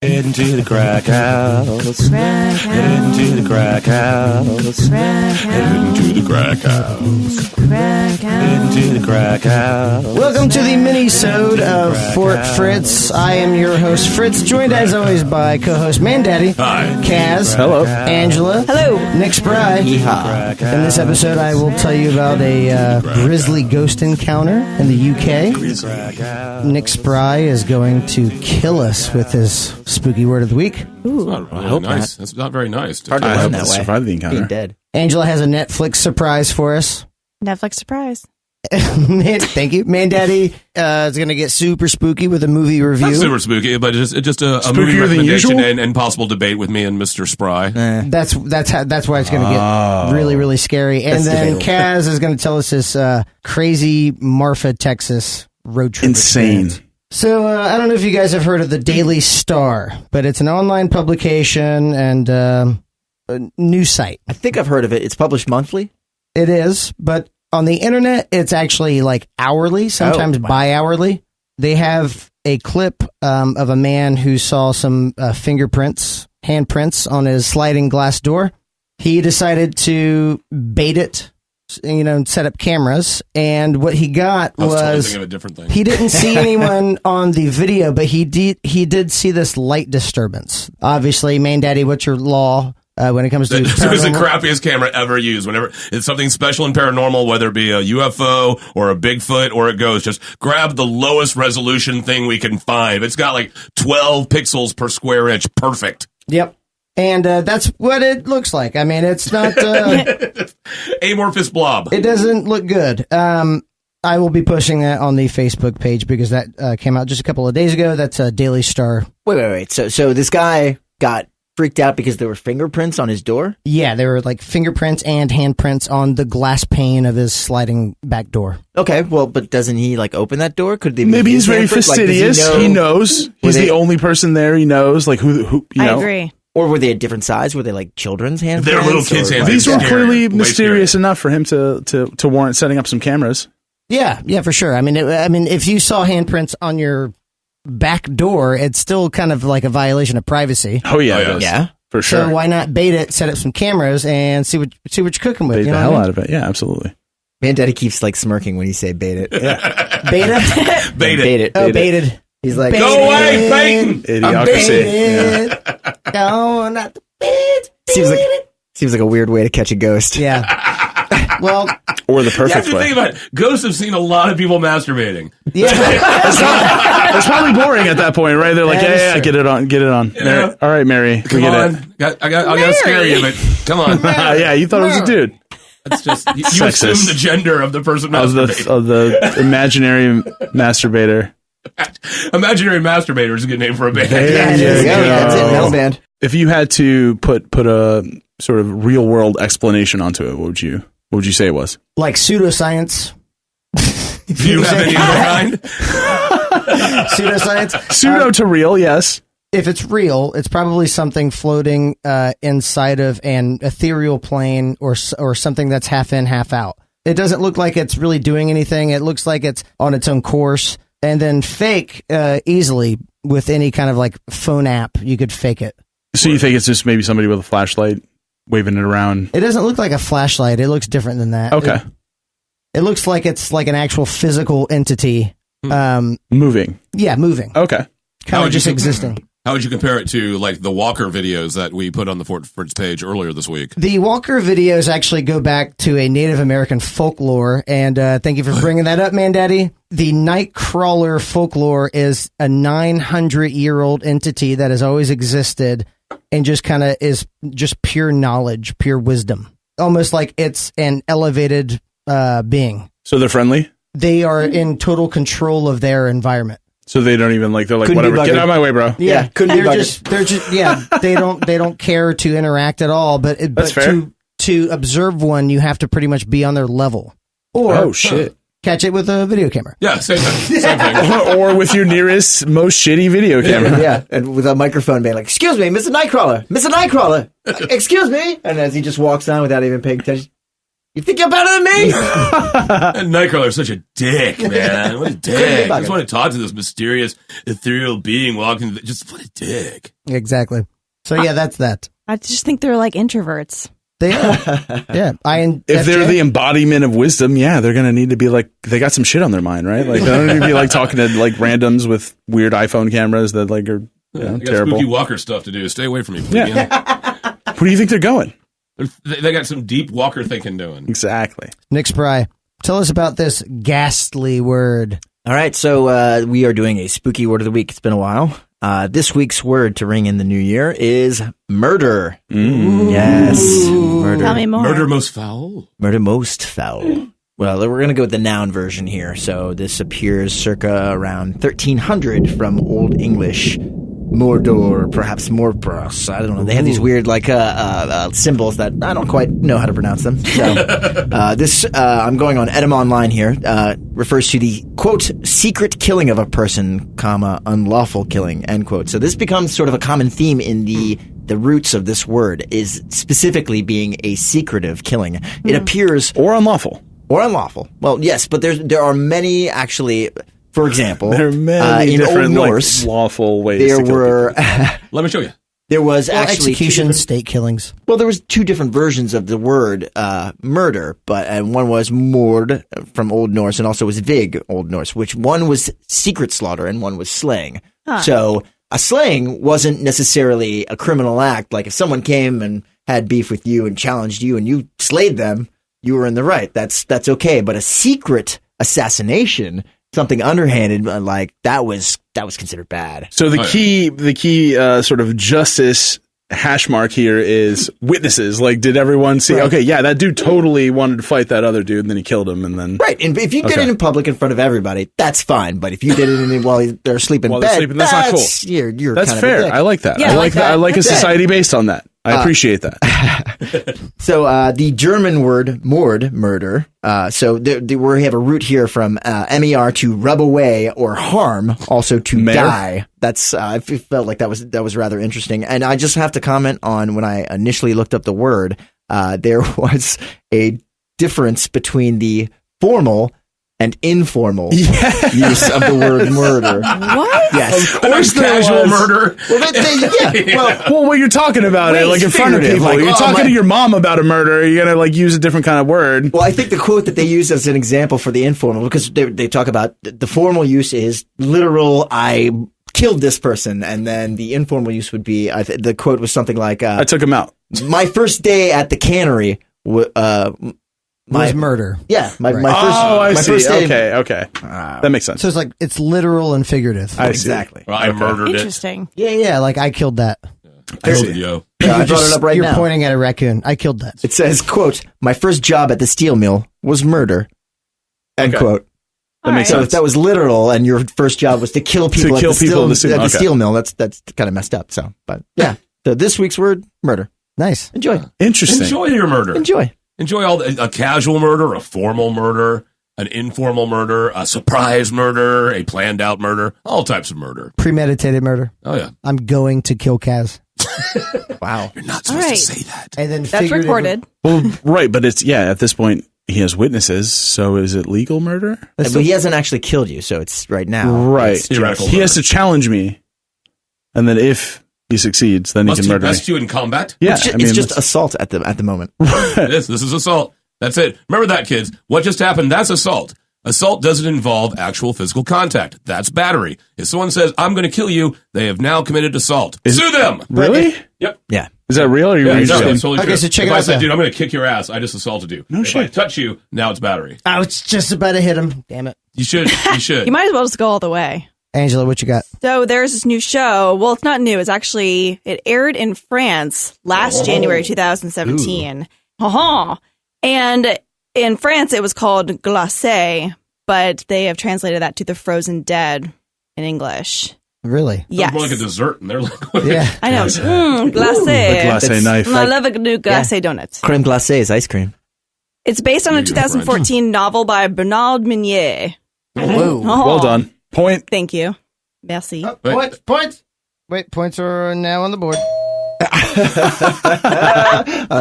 Into the crack house. Into the crack house. Into the crack house. Into the crack house. Welcome to the Minisode of Fort Fritz. I am your host, Fritz, joined as always by co-host Mandaddy. Hi. Kaz. Hello. Angela. Hello. Nick Spry. Yeehaw. In this episode, I will tell you about a grisly ghost encounter in the UK. Nick Spry is going to kill us with his spooky word of the week. Ooh. Not really nice. That's not very nice. Hard to I learn hope that to way. survive the encounter. Being dead. Angela has a Netflix surprise for us. Netflix surprise. Thank you. Mandaddy is going to get super spooky with a movie review. Not super spooky, but just a movie Spookier than recommendation usual? and possible debate with me and Mr. Spry. That's why it's going to get really, really scary. And That's then debatable. Kaz is going to tell us this crazy Marfa, Texas road trip. Insane. experience. So I don't know if you guys have heard of the Daily Star, but it's an online publication and a news site. I think I've heard of it. It's published monthly. It is, but on the internet, it's actually like hourly, sometimes wow. bi-hourly. They have a clip of a man who saw some handprints on his sliding glass door. He decided to bait it, and set up cameras. And what he got I was totally was thinking of a different thing. he didn't see anyone on the video, but he did see this light disturbance. Obviously, Mandaddy, what's your law? When it comes to It was the paranormal? crappiest camera ever used. Whenever it's something special and paranormal, whether it be a UFO or a Bigfoot or a ghost, just grab the lowest resolution thing we can find. If it's got like 12 pixels per square inch, perfect. Yep. And that's what it looks like. I mean, it's not. Amorphous blob. It doesn't look good. I will be pushing that on the Facebook page because that came out just a couple of days ago. That's a Daily Star. Wait. So this guy got freaked out because there were fingerprints on his door? Yeah, there were like fingerprints and handprints on the glass pane of his sliding back door. Okay, well, but doesn't he open that door? Could they? Maybe he's his very handprint? Does fastidious. He knows. He's the only person there. He knows, like, who you I know. agree. Or were they a different size? Were they like children's handprints? They're little kids' or, handprints. These were Scary. clearly Way mysterious scary. enough for him to warrant setting up some cameras. Yeah, for sure. I mean, if you saw handprints on your back door, it's still kind of like a violation of privacy. Oh, yeah. Oh, it yeah. is. Yeah. For sure. So why not bait it, set up some cameras, and see what you're cooking with? Bait you know the hell what I mean? out of it. Yeah, absolutely. Mandaddy keeps like smirking when you say bait it. Yeah. Beta? Bait it. Bait it. Oh, bait it. baited. He's like, Bait Go away, Peyton! Idiocracy. Baited. No, not the bait. seems like a weird way to catch a ghost. Yeah. Well, Or the You have perfect to way. think about it. Ghosts have seen a lot of people masturbating. yeah. It's probably boring at that point, right? They're like, That is yeah, true. get it on. Yeah. Mary. All right, Mary. Come we get on. it. I gotta scare you, but come on. Yeah, you thought it was a dude. That's just, you Sexist. assume the gender of the person Of masturbating. the imaginary masturbator. Imaginary masturbator is a good name for a band. There Yeah, it you is. go. That's it. Metal band. If you had to put a sort of real world explanation onto it, what would you say it was? Like pseudoscience. Do you have any of the kind? Pseudoscience. Pseudo to real, yes. If it's real, it's probably something floating inside of an ethereal plane or something that's half in, half out. It doesn't look like it's really doing anything. It looks like it's on its own course. And then fake easily with any kind of like phone app, you could fake it. So you think it's just maybe somebody with a flashlight waving it around? It doesn't look like a flashlight. It looks different than that. Okay. It looks like it's like an actual physical entity. Moving. Yeah, moving. Okay. Kind of just existing. How would you compare it to like the Walker videos that we put on the Fort Fritz page earlier this week? The Walker videos actually go back to a Native American folklore, and thank you for bringing that up, Mandaddy. The Nightcrawler folklore is a 900-year-old entity that has always existed and just kind of is just pure knowledge, pure wisdom. Almost like it's an elevated being. So they're friendly? They are in total control of their environment. So they don't even like, they're like, Couldn't be whatever, get buggered. out of my way, bro. Yeah, couldn't be they're buggered. just they don't care to interact at all. But That's fair. To observe one, you have to pretty much be on their level, or Oh, shit. catch it with a video camera. Yeah, same thing. Same thing. Or with your nearest, most shitty video camera. Yeah, and with a microphone being like, "Excuse me, Mr. Nightcrawler, Mr. Nightcrawler, excuse me," and as he just walks on without even paying attention, You think you're better than me? And Nightcrawler's such a dick, man. What a dick. I just want to talk to this mysterious, ethereal being walking. Just what a dick. Exactly. So yeah, that's that. I just think they're like introverts. They are. Yeah. If they're the embodiment of wisdom, yeah, they're going to need to be like, they got some shit on their mind, right? Like, they don't need to be like talking to like randoms with weird iPhone cameras that like are Got terrible. spooky walker stuff to do. Stay away from me. Yeah. Where do you think they're going? They got some deep walker thinking doing. Exactly. Nick Spry, tell us about this ghastly word. All right, so we are doing a spooky word of the week. It's been a while. This week's word to ring in the new year is murder. Yes, murder. Tell me more. Murder most foul. Murder most foul. Well, we're going to go with the noun version here. So this appears circa around 1300 from Old English. Mordor, perhaps Morpros. I don't know. They have these weird like symbols that I don't quite know how to pronounce them. So this I'm going on Edom Online here. Refers to the quote secret killing of a person, comma unlawful killing end quote. So this becomes sort of a common theme in the roots of this word is specifically being a secretive killing. It appears Or unlawful. Well, yes, but there are many actually. For example, There are many in different Old Norse, like, lawful ways there to kill were Let me show you. there was actually executions, state killings. Well, there was two different versions of the word murder, but one was mord from Old Norse, and also was vig Old Norse, which one was secret slaughter and one was slaying. So a slaying wasn't necessarily a criminal act. Like if someone came and had beef with you and challenged you and you slayed them, you were in the right. That's okay. But a secret assassination, something underhanded, like that was considered bad. So the key sort of justice hash mark here is witnesses. Like, did everyone see? Right. Okay, yeah, that dude totally wanted to fight that other dude, and then he killed him, and then Right, and if you did it in public in front of everybody, that's fine. But if you did it while they're asleep in While bed, they're sleeping, that's not cool. You're that's kind fair. Of a dick. I like that. Yeah, I I like like that. I that. like a society based on that. I appreciate that. So the German word mord, murder. So we have a root here from mer to rub away or harm, also to Mer? die. That's I felt like that was rather interesting. And I just have to comment on when I initially looked up the word, there was a difference between the formal and informal use of the word murder. What? Yes. Of course there Casual was. murder. Well, when you're talking about it, like in front of figurative, people, like, you're oh, talking to your mom about a murder, you're gonna like use a different kind of word. Well, I think the quote that they use as an example for the informal, because they talk about the formal use is literal, I killed this person, and then the informal use would be, the quote was something like, I took him out. my first day at the cannery Was murder. Yeah, my Oh, first. I my see. First day, Okay. That makes sense. So it's like it's literal and figurative. I see. exactly. Well, I murdered it. Interesting. Yeah, like I killed that. I see. Yo. Yeah, I brought it up right You're now. pointing at a raccoon. I killed that. It says, "quote My first job at the steel mill was murder." End Okay. quote. That makes So sense. if that was literal, and your first job was to kill people, kill at the people steel, at the at the steel- steel mill, that's kind of messed up. So, but yeah. So this week's word, murder. Nice. Enjoy. Interesting. Enjoy your murder. Enjoy. All a casual murder, a formal murder, an informal murder, a surprise murder, a planned out murder, all types of murder. Premeditated murder. Oh yeah. I'm going to kill Kaz. Wow. You're not All supposed right. to say that. And then That's figurative- recorded. Well, right, but it's at this point he has witnesses, so is it legal murder? But he hasn't actually killed you, so it's right now. Right. It's Theoretical He has murder. to challenge me, and then if he succeeds, then Must he he can murder me. best you in combat? Yeah, It's just assault at the moment. This is assault. That's it. Remember that, kids. What just happened? That's assault. Assault doesn't involve actual physical contact. That's battery. If someone says, I'm going to kill you, they have now committed assault. Sue them! Really? Yep. Yeah. Is that real? Or Yeah, are you no, just that's totally Okay, true. so check if it I out said, then. dude, I'm going to kick your ass, I just assaulted you. No if shit. I touch you, now it's battery. I was just about to hit him. Damn it. You should. You should. You might as well just go all the way. Angela, what you got? So there's this new show. Well, it's not new. It aired in France last January 2017. And in France, it was called Glace, but they have translated that to the Frozen Dead in English. Really? Yes. More like a dessert in their language. Yeah. I know. Glace. The glacé knife. I love a new glacé donut. Creme glacé is ice cream. It's based on a 2014 novel by Bernard Meunier. Whoa. Well done. Point. Thank you. Merci. Points. Wait, points are now on the board.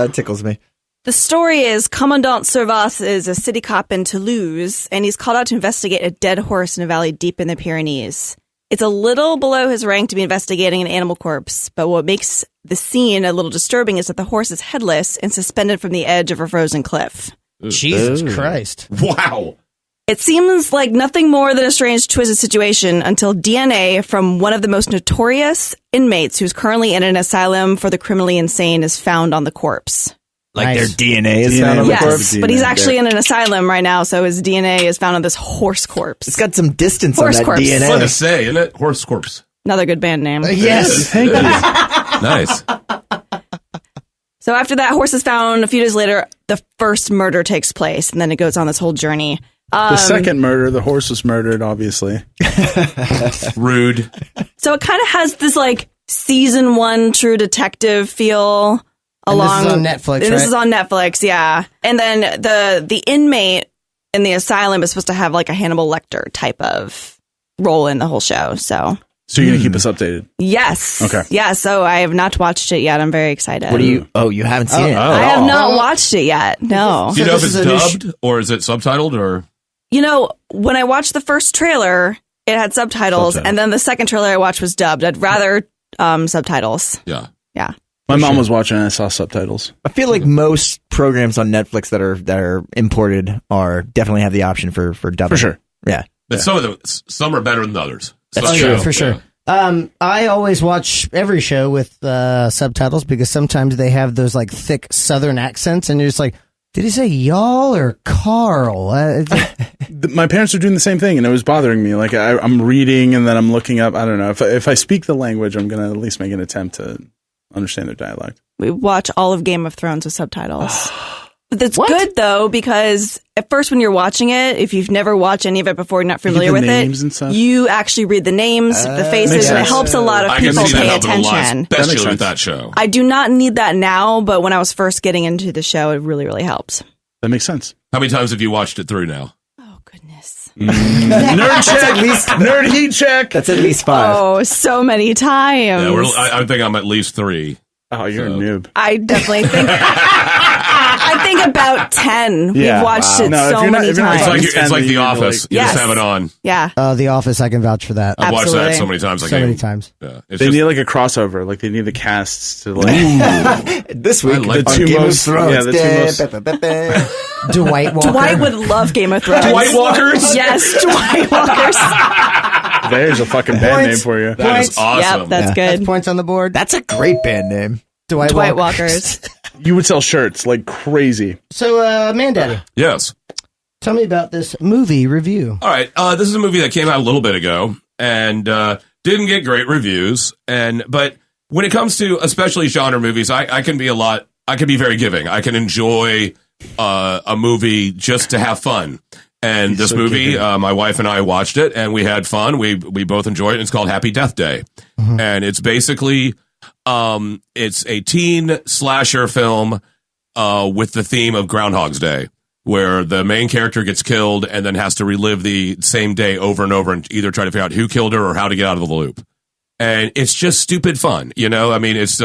It tickles me. The story is Commandant Servas is a city cop in Toulouse, and he's called out to investigate a dead horse in a valley deep in the Pyrenees. It's a little below his rank to be investigating an animal corpse, but what makes the scene a little disturbing is that the horse is headless and suspended from the edge of a frozen cliff. Jesus Christ. Wow. It seems like nothing more than a strange, twisted situation until DNA from one of the most notorious inmates who's currently in an asylum for the criminally insane is found on the corpse. Like Nice. their DNA is found on the Yes, corpse. but he's actually in an asylum right now, so his DNA is found on this horse corpse. It's got some distance Horse on that corpse. DNA. Fun to say, isn't it? Horse corpse. Another good band name. Yes. Thank you. Nice. So after that horse is found, a few days later, the first murder takes place, and then it goes on this whole journey. The second murder, the horse was murdered, obviously. Rude. So it kind of has this like season 1 True Detective feel. And Along, this is on Netflix, and this right? is on Netflix, yeah. And then the inmate in the asylum is supposed to have like a Hannibal Lecter type of role in the whole show. So So you're going to keep us updated? yes, Okay. yeah. So I have not watched it yet. I'm very excited. What do you? Oh, you haven't seen it. I have not watched it yet. No. Do you know if this it's is a new dubbed or is it subtitled or? You know, when I watched the first trailer, it had subtitles, and then the second trailer I watched was dubbed. I'd rather subtitles. Yeah. Yeah. My mom was watching and I saw subtitles. I feel like most programs on Netflix that are imported are definitely have the option for dubbing. For sure. Yeah. But some are better than others. That's So, true. yeah, For sure. yeah. I always watch every show with subtitles because sometimes they have those like thick Southern accents, and you're just like, did he say y'all or Carl? My parents are doing the same thing, and it was bothering me. Like I'm reading, and then I'm looking up. I don't know if I speak the language, I'm gonna at least make an attempt to understand their dialect. We watch all of Game of Thrones with subtitles. But that's good, though, because at first when you're watching it, if you've never watched any of it before, you're not familiar the with names it, and stuff? you actually read the names, the faces, and it helps a lot of I can people see that pay helping a lot, attention. especially sense. with that show. I do not need that now, but when I was first getting into the show, it really, really helped. That makes sense. How many times have you watched it through now? Oh, goodness. Nerd check. Nerd heat check. That's at least 5. Oh, so many times. Yeah, I think I'm at least 3. Oh, you're a noob. I definitely think... I think about 10. Yeah. We've watched it No, if so you're not- many if you're not It's times. like, it's like The You're Office. like- You Yes. just have it on. Yeah. The Office, I can vouch for that. I've watched that Absolutely. so many times. I So can't- many times. Yeah, it's They just, need like a crossover. Like they need the casts to like This week, I like on the two Game most- of Thrones. yeah, the two most- Dwight Walker. Dwight would love Game of Thrones. Dwight Walkers? Yes, Dwight Walkers. There's a fucking band name for you. that is awesome. Yep, that's That's good. points on the board. That's a great band name. Dwight Walkers. You would sell shirts like crazy. So, Mandaddy, Yes. tell me about this movie review. All right. This is a movie that came out a little bit ago and didn't get great reviews. But when it comes to especially genre movies, I can be very giving. I can enjoy a movie just to have fun. And this so movie, giving. my wife and I watched it and we had fun. We both enjoyed it. It's called Happy Death Day. And it's basically it's a teen slasher film with the theme of Groundhog's Day, where the main character gets killed and then has to relive the same day over and over and either try to figure out who killed her or how to get out of the loop. And it's just stupid fun, you know. I mean, it's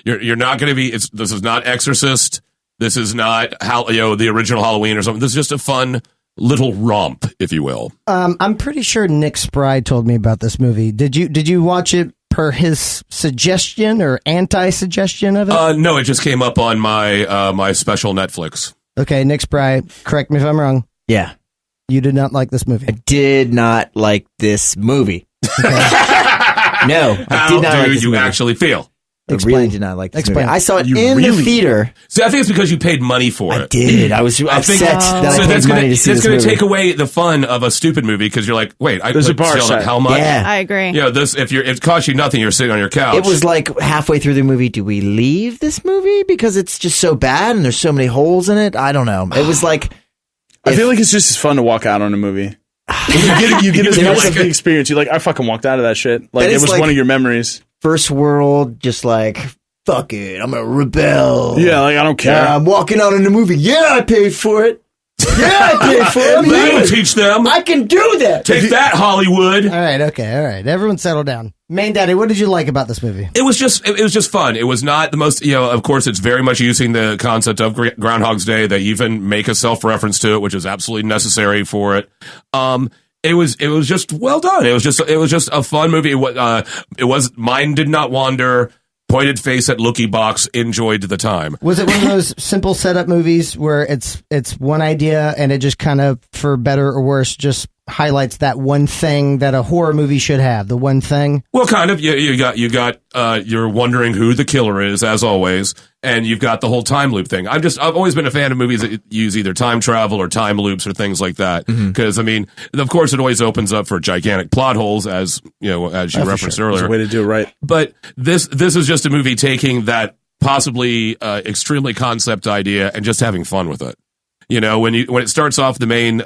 you're not going to be. This is not Exorcist. This is not the original Halloween or something. This is just a fun little romp, if you will. I'm pretty sure Nick Spry told me about this movie. Did you watch it per his suggestion or anti-suggestion of it? No, it just came up on my my special Netflix. Okay, Nick Spry, correct me if I'm wrong. Yeah. You did not like this movie. I did not like this movie. No, I How did not do like this you movie. actually feel? I really did not like this Explain. movie. I saw it You in the really- theater. See, I think it's because you paid money for I it. did. I was I think upset that I paid money to see that's this gonna movie. take away the fun of a stupid movie because you're like, wait, There's a bar like, set. how much? Yeah. I agree. You know, if it costs you nothing, you're sitting on your couch. It was like halfway through the movie, do we leave this movie because it's just so bad and there's so many holes in it? I don't know. It was like I feel like it's just as fun to walk out on a movie. You get as You much like of the it. experience. You're like, I fucking walked out of that shit. Like That it is was like- one of your memories. first world, just like, fuck it, I'm gonna rebel. Yeah, like I don't care. I'm walking out in the movie. Yeah, I paid for it. Yeah, I paid for it. That'll teach them. I can do that. Take that, Hollywood. All right, okay, all right. Everyone settle down. Mandaddy, what did you like about this movie? It was just fun. It was not the most, of course, it's very much using the concept of Groundhog's Day. They even make a self-reference to it, which is absolutely necessary for it. It was just well done. It was just a fun movie. It was mine did not wander. Pointed face at looky box. Enjoyed the time. Was it one of those simple setup movies where it's one idea and it just kind of, for better or worse, just highlights that one thing that a horror movie should have? The one thing. Well, kind of. You got. You're wondering who the killer is, as always, and you've got the whole time loop thing. I've always been a fan of movies that use either time travel or time loops or things like that. Because of course, it always opens up for gigantic plot holes, as you referenced earlier. There's a way to do it right. But this is just a movie taking that possibly extremely concept idea and just having fun with it. When it starts off, the main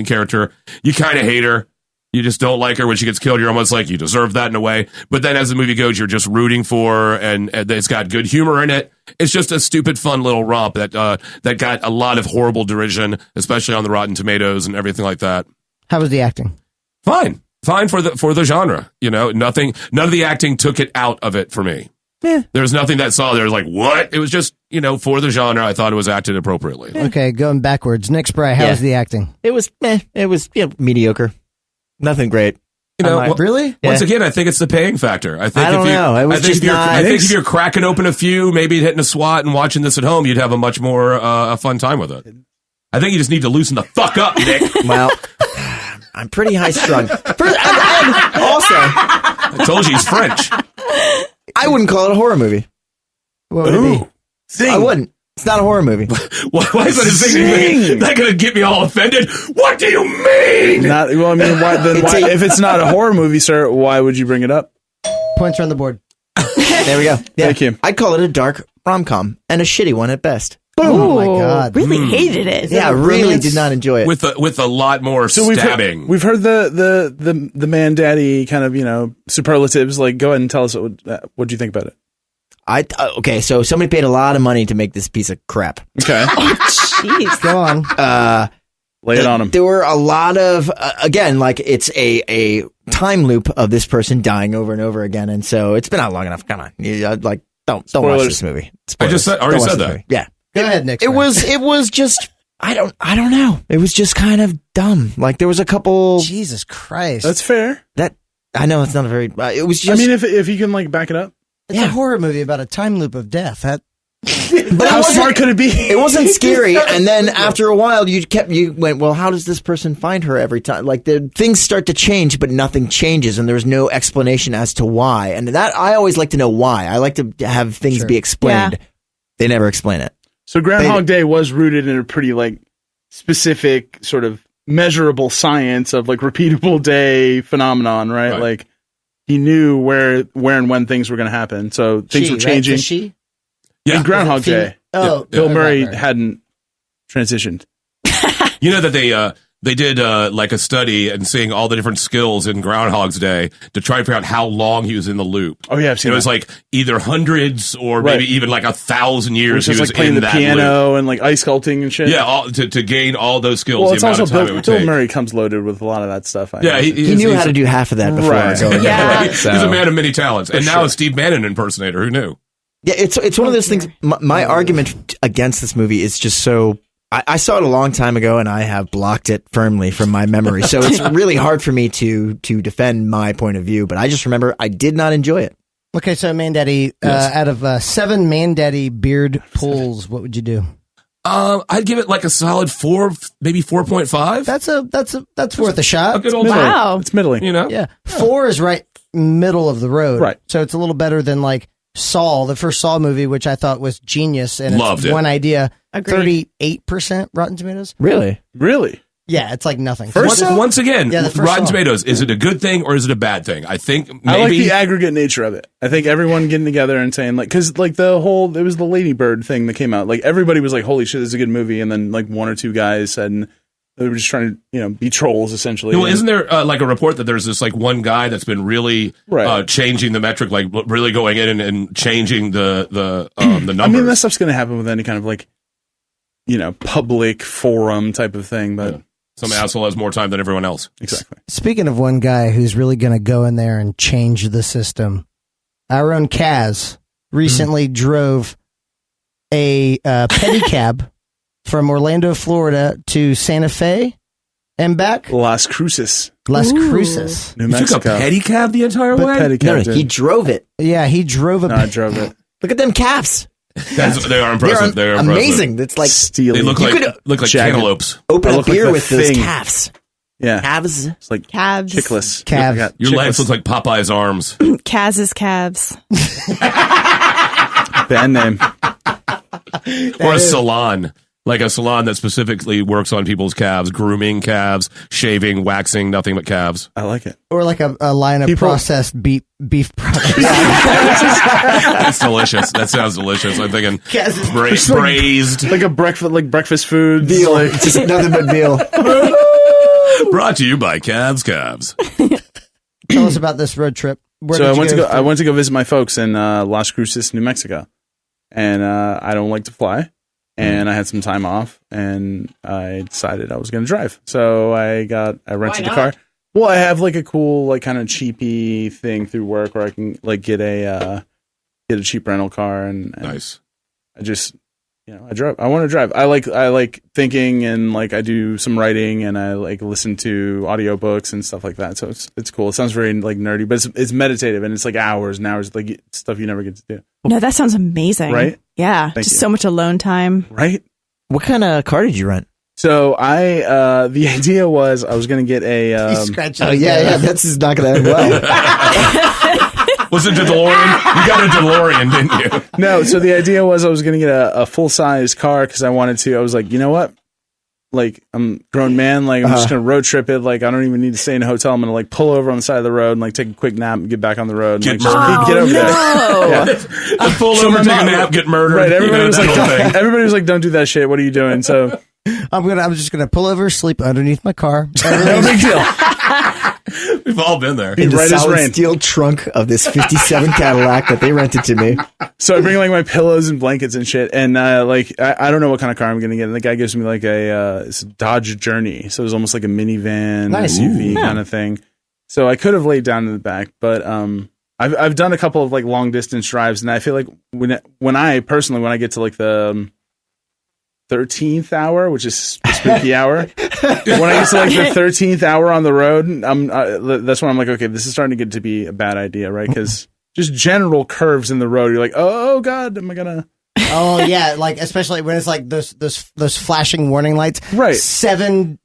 character, you kind of hate her. You just don't like her. When she gets killed, you're almost like, you deserve that in a way. But then as the movie goes, you're just rooting for her, and it's got good humor in it. It's just a stupid, fun little romp that got a lot of horrible derision, especially on the Rotten Tomatoes and everything like that. How was the acting? Fine for the genre. None of the acting took it out of it for me. Yeah. There was nothing that saw there like, what? It was just, for the genre, I thought it was acted appropriately. Okay, going backwards. Nick Spry, how was the acting? It was mediocre. Nothing great. Really? Once again, I think it's the paying factor. I don't know. It was just not. I think if you're cracking open a few, maybe hitting a SWAT and watching this at home, you'd have a much more a fun time with it. I think you just need to loosen the fuck up, Nick. Well, I'm pretty high strung. Also, I told you he's French. I wouldn't call it a horror movie. What would it be? I wouldn't. It's not a horror movie. Why is that a thing? That going to get me all offended? What do you mean? Why, if it's not a horror movie, sir, why would you bring it up? Points are on the board. There we go. Yeah. Thank you. I'd call it a dark rom-com, and a shitty one at best. Oh my God. Really hated it. Yeah, I really did not enjoy it. With a lot more stabbing. We've heard the Mandaddy kind of, superlatives. Like, go ahead and tell us what do you think about it? Okay, so somebody paid a lot of money to make this piece of crap. Okay. Jeez. Go on. Lay it on them. There were a lot of, again, like it's a time loop of this person dying over and over again. And so it's been out long enough. Come on. Don't watch this movie. Spoilers. I already said that. Movie. Yeah. Go ahead, Nick. It was just, I don't know. It was just kind of dumb. Like there was a couple. Jesus Christ. That's fair. I know it's not a very, it was just. I mean, if you can back it up. It's a horror movie about a time loop of death. But how smart could it be? It wasn't scary, and then after a while, you went, well, how does this person find her every time? Like the things start to change, but nothing changes, and there's no explanation as to why. And that I always like to know why. I like to have things be explained. Yeah. They never explain it. So Groundhog Day was rooted in a pretty specific sort of measurable science of repeatable day phenomenon, right? Like he knew where and when things were going to happen, so things were changing. Right? She? Yeah, in Groundhog Day. Oh, Bill Murray hadn't transitioned. You know that they did a study and seeing all the different skills in Groundhog's Day to try and figure out how long he was in the loop. Oh yeah, I've seen it. Was either hundreds or maybe even 1,000 years. He was playing the piano and ice sculpting and shit. Yeah, to gain all those skills. Well, it's also Bill Murray comes loaded with a lot of that stuff. He knew how to do half of that before. Right. Yeah, he's a man of many talents, and now a Steve Bannon impersonator. Who knew? Yeah, it's one of those things. My argument against this movie is just so. I saw it a long time ago, and I have blocked it firmly from my memory. So it's really hard for me to defend my point of view. But I just remember I did not enjoy it. Okay, so Mandaddy, out of 7 Mandaddy beard pulls, what would you do? I'd give it a solid 4, maybe 4.5. That's worth a shot. A good old wow. It's middling. Yeah, 4 is right middle of the road. Right. So it's a little better than Saw, the first Saw movie, which I thought was genius, and Loved it. One idea. Agreed. 38% Rotten Tomatoes. Really? Yeah, it's nothing. Once again, the Rotten Saw. Tomatoes, is it a good thing or is it a bad thing? I think maybe. I like the aggregate nature of it. I think everyone getting together and saying because the whole it was the Lady Bird thing that came out. Everybody was like, "Holy shit, this is a good movie," and then one or two guys said. And they were just trying to, be trolls, essentially. Well, isn't there a report that there's this one guy that's been really changing the metric, really going in and changing the numbers? I mean, that stuff's going to happen with any kind of public forum type of thing, but some asshole has more time than everyone else. exactly. Speaking of one guy who's really going to go in there and change the system, our own Kaz recently drove a pedicab from Orlando, Florida to Santa Fe and back. Las Cruces, Las Cruces. New You took a Mexico. pedicab the entire way? Pedicab, No, he drove it. Yeah, he drove a No, I drove it. Look at them calves. They are impressive. They're impressive. amazing. It's like Steely. They look You like could jagged. cantaloupes. open I a look like beer the with those Thing. calves. Yeah, Calves. it's like Calves. chickless. Calves. Yeah, Your legs chickless. look like Popeye's arms. Kaz's calves. band name. Or a salon. Like a salon that specifically works on people's calves, grooming calves, shaving, waxing, nothing but calves. I like it. or like a line of People- processed beef products. That's delicious. That sounds delicious. I'm thinking Kaz's braised. Like a breakfast food. Veal. Like, Just nothing but veal. Brought to you by Calves Calves. Tell us about this road trip. Where so did I you went to go go. I went to go visit my folks in Las Cruces, New Mexico, and I don't like to fly, and I had some time off, and I decided I was going to drive. So I rented a car. Well, I have like a cool, like kind of cheapy thing through work where I can like get a cheap rental car, and Nice. I just, I drove. I want to drive. I like thinking, and like I do some writing, and I like listen to audiobooks and stuff like that. So it's cool. It sounds very like nerdy, but it's meditative, and it's like hours and hours, like stuff you never get to do. No, that sounds amazing. Right? Yeah. Thank just you. so much alone time. Right? What kind of car did you rent? So the idea was I was going to get a, He's scratching Oh his yeah, head. that's just not going to end well. Was it a DeLorean? You got a DeLorean, didn't you? no. So the idea was I was going to get a full size car because I wanted to. I was like, you know what? Like I'm a grown man. Like I'm just going to road trip it. Like I don't even need to stay in a hotel. I'm going to like pull over on the side of the road and like take a quick nap and get back on the road. And, Get like, murdered. get over there. No. Yeah. I pull So over, my take a mom- nap, get murdered. Right. Everybody was that like, whole thing. everybody was like, don't do that shit. What are you doing? So I'm just gonna pull over, sleep underneath my car. no big deal. We've all been there. Be In the right as solid rain. steel trunk of this 57 Cadillac that they rented to me. So I bring like my pillows and blankets and shit, and like I don't know what kind of car I'm gonna get. And the guy gives me like it's a Dodge Journey, so it was almost like a minivan Nice. SUV kind of thing. So I could have laid down in the back, but I've done a couple of like long distance drives, and I feel like when I get to like the 13th hour, which is the spooky hour, when I get to like the 13th hour on the road, that's when I'm like, okay, this is starting to get to be a bad idea, right? Because just general curves in the road, you're like, oh god, am I gonna? Oh yeah, like especially when it's like those flashing warning lights. Right. Seven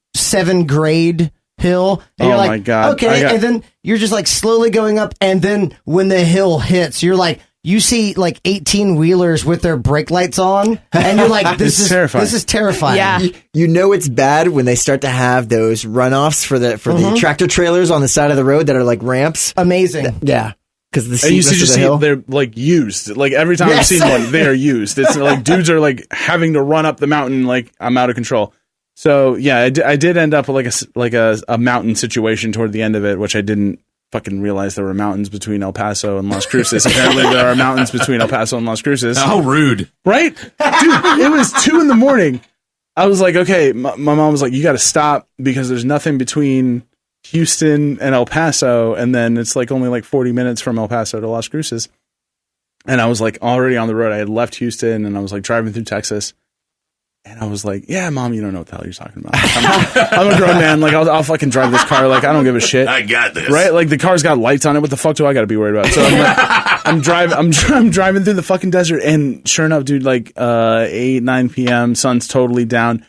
grade hill. And Oh you're like, my God. okay, and then you're just like slowly going up, and then when the hill hits, you're like, you see like 18 wheelers with their brake lights on, and you're like, It's terrifying. This is terrifying. Yeah. You know it's bad when they start to have those runoffs for the tractor trailers on the side of the road that are like ramps. Amazing. Yeah, because the And seat you rest see, of just the see hill. they're like used. Like every time Yes. I've seen one, they are used. It's like dudes are like having to run up the mountain. Like I'm out of control. So yeah, I did end up with like a mountain situation toward the end of it, which I didn't fucking realize there were mountains between El Paso and Las Cruces. Apparently there are mountains between El Paso and Las Cruces. How rude. Right? Dude, it was 2 a.m. I was like, okay, my mom was like, you got to stop because there's nothing between Houston and El Paso. And then it's like only like 40 minutes from El Paso to Las Cruces. And I was like already on the road. I had left Houston and I was like driving through Texas. And I was like, yeah, mom, you don't know what the hell you're talking about. I'm a grown man. Like I'll fucking drive this car. Like I don't give a shit. I got this. Right? Like the car's got lights on it. What the fuck do I got to be worried about? So I'm driving through the fucking desert, and sure enough, dude, like 8, 9 p.m., sun's totally down,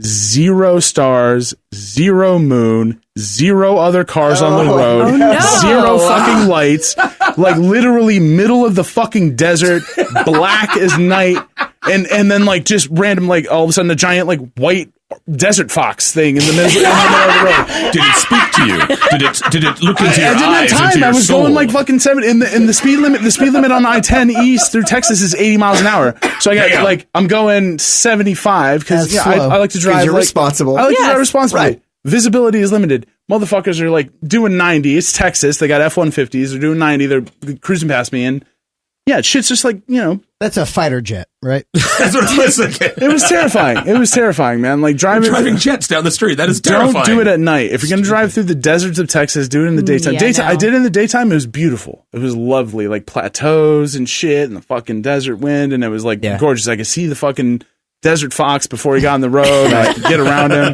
0 stars, 0 moon, 0 other cars on the road, no. 0 fucking lights, like literally middle of the fucking desert, black as night, and then like just random, like all of a sudden a giant like white desert fox thing in the middle of the road. Did it speak to you? Did it look into your I didn't eyes? have Into time. your I was soul? going like fucking 7 in the speed limit. The speed limit on I-10 east through Texas is 80 miles an hour. So I got Damn. like I'm going 75 because That's I slow. like to drive. 'Cause you're like, responsible. I like to Yes. drive responsibly. Right. Visibility is limited. Motherfuckers are like doing 90. It's Texas. They got F-150s. They're doing 90. They're cruising past me, and yeah, shit's just like That's a fighter jet, right? That's what I was thinking. It was terrifying. It was terrifying, man. Like driving jets down the street. That is terrifying. Don't do it at night. If you're going to drive through the deserts of Texas, do it in the daytime. Yeah, I did it in the daytime. It was beautiful. It was lovely, like plateaus and shit, and the fucking desert wind, and it was like gorgeous. I could see the fucking desert fox before he got on the road. I could get around him.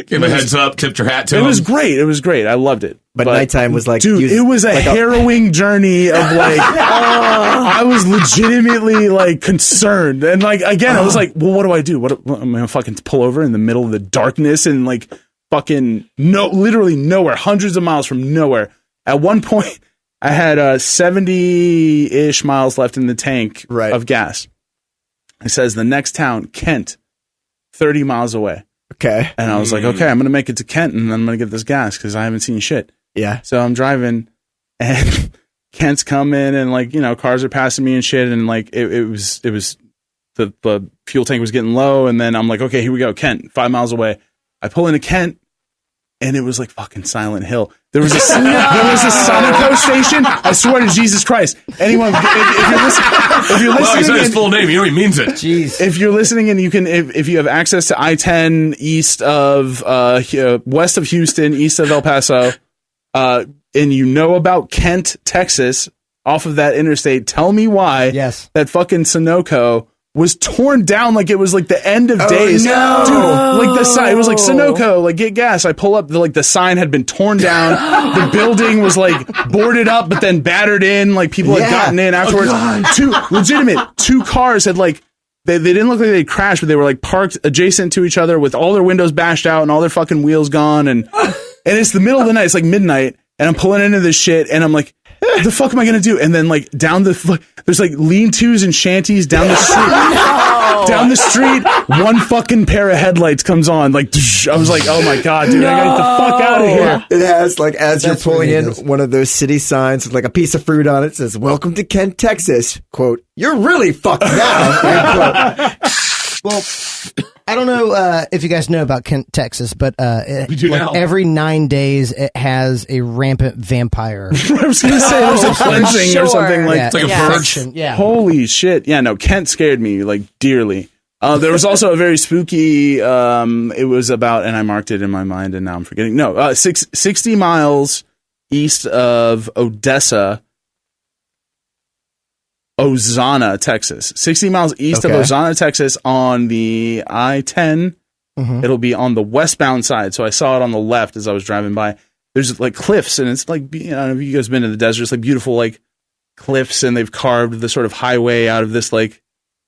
Give him a heads up. Tipped your hat to him. It was great. It was great. I loved it. But nighttime was like, dude, it was a harrowing journey of like, I was legitimately like concerned. And like, again, I was like, well, what do I do? What am I gonna fucking pull over in the middle of the darkness and like fucking literally nowhere, hundreds of miles from nowhere. At one point, I had 70-ish miles left in the tank of gas. It says the next town, Kent, 30 miles away. Okay. And I was like, okay, I'm going to make it to Kent and then I'm going to get this gas because I haven't seen shit. Yeah. So I'm driving and Kent's coming and like, you know, cars are passing me and shit. And like, it was the fuel tank was getting low. And then I'm like, okay, here we go. Kent, 5 miles away. I pull into Kent and it was like fucking Silent Hill. There was a Sonico station. I swear to Jesus Christ. Anyone, if you're listening, well, he said his full name. You know he means it. Jeez. If you're listening and you can, if you have access to I-10 east of, west of Houston, east of El Paso, and you know about Kent, Texas, off of that interstate, tell me why that fucking Sunoco was torn down like it was like the end of days. No. Dude, like the sign, it was like Sunoco, like get gas. I pull up, the sign had been torn down. The building was like boarded up, but then battered in. Like people had gotten in afterwards. Two cars had like, they didn't look like they crashed, but they were like parked adjacent to each other with all their windows bashed out and all their fucking wheels gone. And it's the middle of the night. It's like midnight and I'm pulling into this shit and I'm like, what the fuck am I going to do? And then like there's like lean-tos and shanties down the street. Down the street, one fucking pair of headlights comes on. Like, I was like, oh my God, dude, I gotta get the fuck out of here. It has, like, as you're pulling in, one of those city signs with like a piece of fruit on it says, "Welcome to Kent, Texas." Quote, "You're really fucked now." Well, I don't know if you guys know about Kent, Texas, but we do now. Every 9 days it has a rampant vampire. I was going to say there's a cleansing or something like it's like a purge. Yeah. Holy shit. Yeah, no, Kent scared me like dearly. There was also a very spooky, it was about, and I marked it in my mind and now I'm forgetting. No, 60 miles east of Odessa, Ozana, Texas. 60 miles east of Ozana, Texas on the I-10. Mm-hmm. It'll be on the westbound side. So I saw it on the left as I was driving by. There's like cliffs and it's like, you know, if you guys been to the desert, it's like beautiful like cliffs and they've carved the sort of highway out of this like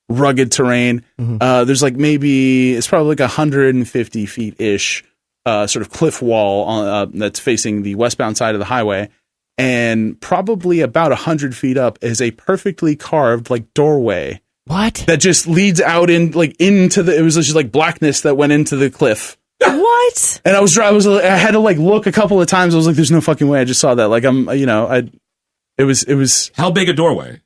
rugged terrain. Mm-hmm. There's like maybe, it's probably like 150 feet-ish sort of cliff wall on, that's facing the westbound side of the highway. And probably about 100 feet up is a perfectly carved like doorway. What? That just leads out in like into the. It was just like blackness that went into the cliff. What? And I had to like look a couple of times. I was like, "There's no fucking way." I just saw that. Like it was. How big a doorway?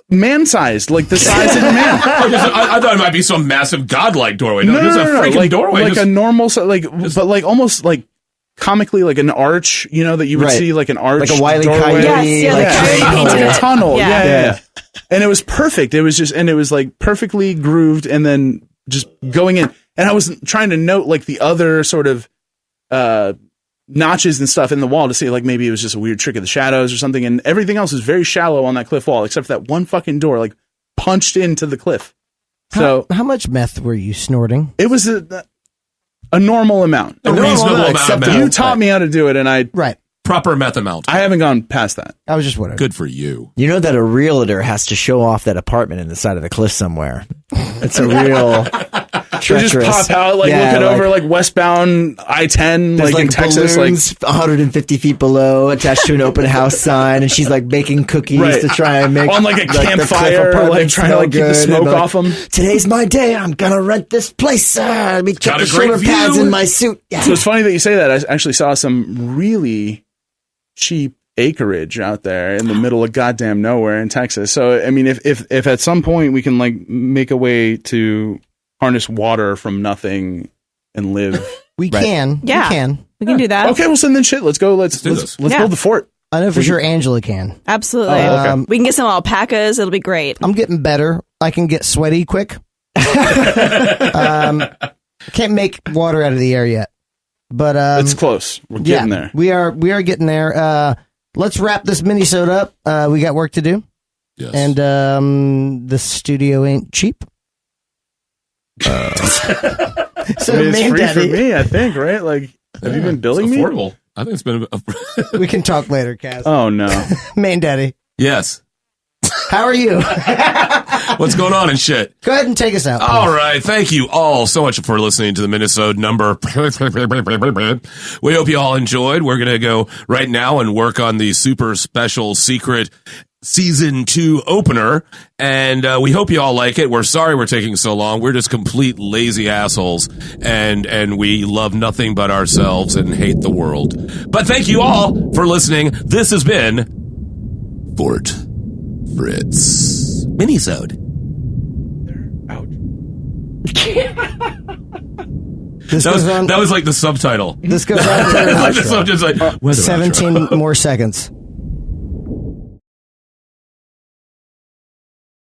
Man-sized, like the size of a man. I thought it might be some massive godlike doorway. No, it's a freaking like, doorway. Like a normal, but like almost like. Comically, like an arch, you know, that you would see like an arch, like a Wile E. doorway. Coyote, like a tunnel. Yeah. And it was perfect. It was just, and it was like perfectly grooved, and then just going in. And I was trying to note like the other sort of notches and stuff in the wall to see like maybe it was just a weird trick of the shadows or something. And everything else was very shallow on that cliff wall, except for that one fucking door, like punched into the cliff. So how much meth were you snorting? it was a normal amount. A reasonable amount of meth. You taught me how to do it, and proper meth amount. I haven't gone past that. I was just wondering. Good for you. You know that a realtor has to show off that apartment in the side of the cliff somewhere. It's a real treacherous. They just pop out, like looking over like westbound I-10, like in Texas, balloons, like 150 feet below, attached to an open house sign, and she's like baking cookies to try and make on like a campfire, like trying to like keep the smoke off them. Today's my day. I'm gonna rent this place. Let me get the shoulder pads in my suit. Yeah. So it's funny that you say that. I actually saw some really cheap acreage out there in the middle of goddamn nowhere in Texas. So I mean, if at some point we can like make a way to harness water from nothing and live, we can. Yeah. We can. We can do that. Okay, well, so then shit. Let's go. Let's build the fort. I know for sure Angela can. Absolutely. Oh, okay. We can get some alpacas. It'll be great. I'm getting better. I can get sweaty quick. Can't make water out of the air yet. But it's close. We're getting there. We are getting there. Let's wrap this minisode up. We got work to do. Yes. And the studio ain't cheap. So it's free Mandaddy, for me, I think, right? Like, have you been billing it's me? affordable. I think it's been we can talk later, Kaz. Oh, no. Mandaddy, yes. how are you? What's going on and shit? Go ahead and take us out. Please. All right. Thank you all so much for listening to the Minisode number. We hope you all enjoyed. We're going to go right now and work on the super special secret season 2 opener. And we hope you all like it. We're sorry we're taking so long. We're just complete lazy assholes. And we love nothing but ourselves and hate the world. But thank you all for listening. This has been Fort Fritz Minisode. Ouch. That was like the subtitle. This goes on for Just like, weather 17 more seconds.